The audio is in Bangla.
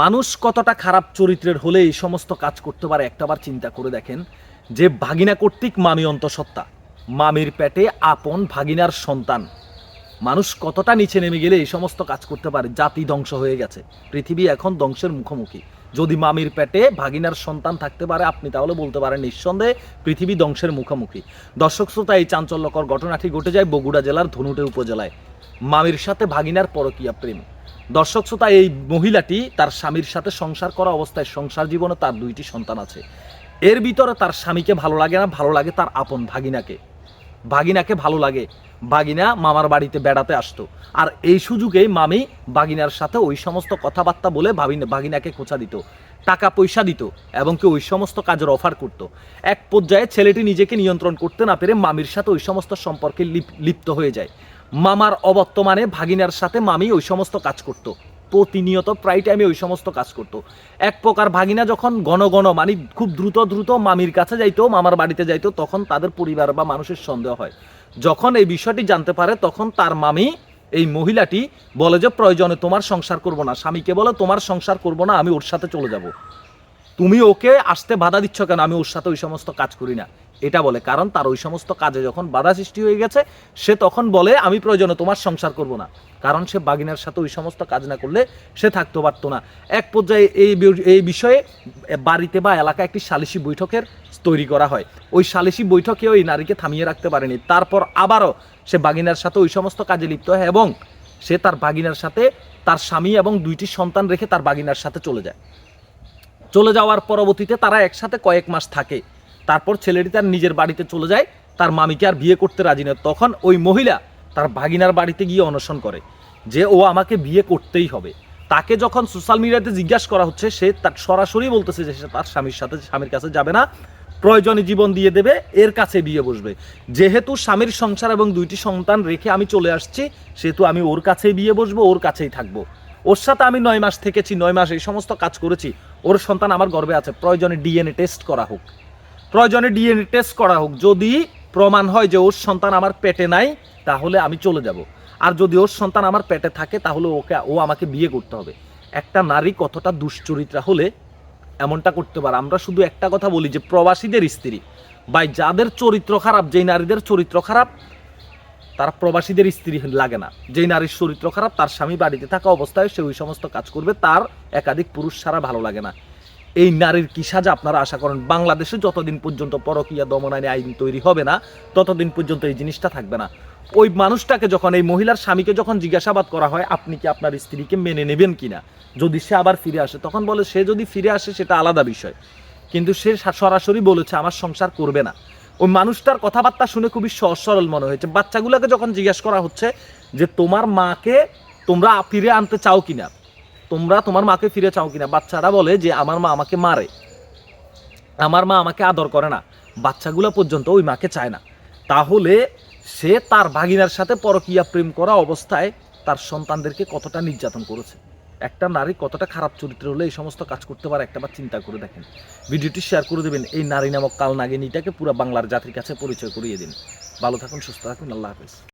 মানুষ কতটা খারাপ চরিত্রের হলে এই সমস্ত কাজ করতে পারে একটাবার চিন্তা করে দেখেন। যে ভাগিনা কর্তৃক মামি অন্তঃসত্ত্বা, মামির পেটে আপন ভাগিনার সন্তান, মানুষ কতটা নিচে নেমে গেলে এই সমস্ত কাজ করতে পারে। জাতি ধ্বংস হয়ে গেছে, পৃথিবী এখন ধ্বংসের মুখোমুখি। যদি মামির পেটে ভাগিনার সন্তান থাকতে পারে আপনি তাহলে বলতে পারেন নিঃসন্দেহে পৃথিবী ধ্বংসের মুখোমুখি। দর্শক শ্রোতা, এই চাঞ্চল্যকর ঘটনাটি ঘটে যায় বগুড়া জেলার ধনুটে উপজেলায়। মামির সাথে ভাগিনার পরকীয়া প্রেম। দর্শক শ্রোতা, এই মহিলাটি তার স্বামীর সাথে সংসার করা অবস্থায়, সংসার জীবনে তার 2টি সন্তান আছে। এর ভিতরে তার স্বামীকে ভালো লাগে না, ভালো লাগে তার আপন ভাগিনাকে। ভাগিনাকে ভালো লাগে। ভাগিনা মামার বাড়িতে বেড়াতে আসতো, আর এই সুযোগেই মামি ভাগিনার সাথে ওই সমস্ত কথাবার্তা বলে ভাগিনাকে খোঁচা দিত, টাকা পয়সা দিত এবং কি ওই সমস্ত কাজের অফার করত। এক পর্যায়ে ছেলেটি নিজেকে নিয়ন্ত্রণ করতে না পেরে মামির সাথে ওই সমস্ত সম্পর্কে লিপ্ত হয়ে যায়। মামার অবর্তমানে ভাগিনার সাথে মামি ওই সমস্ত কাজ করত, প্রতিনিয়ত প্রায় টাইমে ওই সমস্ত কাজ করত। এক প্রকার ভাগিনা যখন ঘন ঘন মানে খুব দ্রুত মামির কাছে যাইতো, মামার বাড়িতে যাইতো, তখন তাদের পরিবার বা মানুষের সন্দেহ হয়। যখন এই বিষয়টি জানতে পারে তখন তার মামি, এই মহিলাটি বলে যে প্রয়োজনে তোমার সংসার করব না। স্বামীকে বলে তোমার সংসার করব না, আমি ওর সাথে চলে যাব। তুমি ওকে আসতে বাধা দিচ্ছ কেন, আমি ওর সাথে ওই সমস্ত কাজ করি না, এটা বলে। কারণ তার ওই সমস্ত কাজে যখন বাধা সৃষ্টি হয়ে গেছে সে তখন বলে আমি প্রয়োজনে তোমার সংসার করব না। কারণ সে ভাগিনার সাথে ওই সমস্ত কাজ না করলে সে থাকতে পারতো না। এক পর্যায়ে এই বিষয়ে বাড়িতে বা এলাকায় একটি সালিশি বৈঠকের তৈরি করা হয়। ওই সালিশি বৈঠকে ওই নারীকে থামিয়ে রাখতে পারেনি। তারপর আবারও সে ভাগিনার সাথে ওই সমস্ত কাজে লিপ্ত হয় এবং সে তার ভাগিনার সাথে, তার স্বামী এবং 2টি সন্তান রেখে তার ভাগিনার সাথে চলে যায়। চলে যাওয়ার পরবর্তীতে তারা একসাথে কয়েক মাস থাকে। তারপর ছেলেটি তার নিজের বাড়িতে চলে যায়, তার মামিকে আর বিয়ে করতে রাজি নয়। তখন ওই মহিলা তার ভাগিনার বাড়িতে গিয়ে অনশন করে যে ও আমাকে বিয়ে করতেই হবে। তাকে যখন সোশ্যাল মিডিয়াতে জিজ্ঞাসা করা হচ্ছে সে তার সরাসরি বলতেছে যে সে তার স্বামীর কাছে যাবে না, প্রয়োজনে জীবন দিয়ে দেবে, এর কাছে বিয়ে বসবে। যেহেতু স্বামীর সংসার এবং 2টি সন্তান রেখে আমি চলে আসছি, সেহেতু আমি ওর কাছেই বিয়ে বসবো, ওর কাছেই থাকবো। ওর সাথে আমি 9 মাস থেকেছি, 9 মাস এই সমস্ত কাজ করেছি, ওর সন্তান আমার গর্ভে আছে, প্রয়োজনে ডিএনএ টেস্ট করা হোক, প্রয়োজনে ডিএনএ টেস্ট করা হোক। যদি প্রমাণ হয় যে ওর সন্তান আমার পেটে নাই তাহলে আমি চলে যাব, আর যদি ওর সন্তান আমার পেটে থাকে তাহলে ও আমাকে বিয়ে করতে হবে। একটা নারী কতটা দুশ্চরিত্রা হলে এমনটা করতে পারে। আমরা শুধু একটা কথা বলি যে প্রবাসীদের স্ত্রী, ভাই যাদের চরিত্র খারাপ, যেই নারীদের চরিত্র খারাপ তারা প্রবাসীদের স্ত্রী লাগে না। যেই নারীর চরিত্র খারাপ, তার স্বামী বাড়িতে থাকা অবস্থায় সে ওই সমস্ত কাজ করবে, তার একাধিক পুরুষ ছাড়া ভালো লাগে না। এই নারীর কি সাজা আপনারা আশা করেন? বাংলাদেশে যতদিন পর্যন্ত পরকীয়া দমন আইন তৈরি হবে না ততদিন পর্যন্ত এই জিনিসটা থাকবে না। ওই মানুষটাকে যখন, এই মহিলার স্বামীকে যখন জিজ্ঞাসাবাদ করা হয় আপনি কি আপনার স্ত্রীকে মেনে নেবেন কিনা যদি সে আবার ফিরে আসে, তখন বলে সে যদি ফিরে আসে সেটা আলাদা বিষয়, কিন্তু সে সরাসরি বলেছে আমার সংসার করবে না। ওই মানুষটার কথাবার্তা শুনে খুবই সহজ সরল মনে হয়েছে। বাচ্চাগুলোকে যখন জিজ্ঞাসা করা হচ্ছে যে তোমার মাকে তোমরা ফিরে আনতে চাও কিনা, তোমরা তোমার মাকে ফিরে চাও কিনা, বাচ্চারা বলে যে আমার মা আমাকে মারে, আমার মা আমাকে আদর করে না। বাচ্চাগুলো পর্যন্ত ওই মাকে চায় না। তাহলে সে তার ভাগিনার সাথে পরকীয়া প্রেম করা অবস্থায় তার সন্তানদেরকে কতটা নির্যাতন করেছে। একটা নারী কতটা খারাপ চরিত্র হলে এই সমস্ত কাজ করতে পারে একটাবার চিন্তা করে দেখেন। ভিডিওটি শেয়ার করে দেবেন, এই নারী নামক কাল নাগিনীটাকে পুরো বাংলার জাতির কাছে পরিচয় করিয়ে দিন। ভালো থাকুন, সুস্থ থাকুন, আল্লাহ হাফেজ।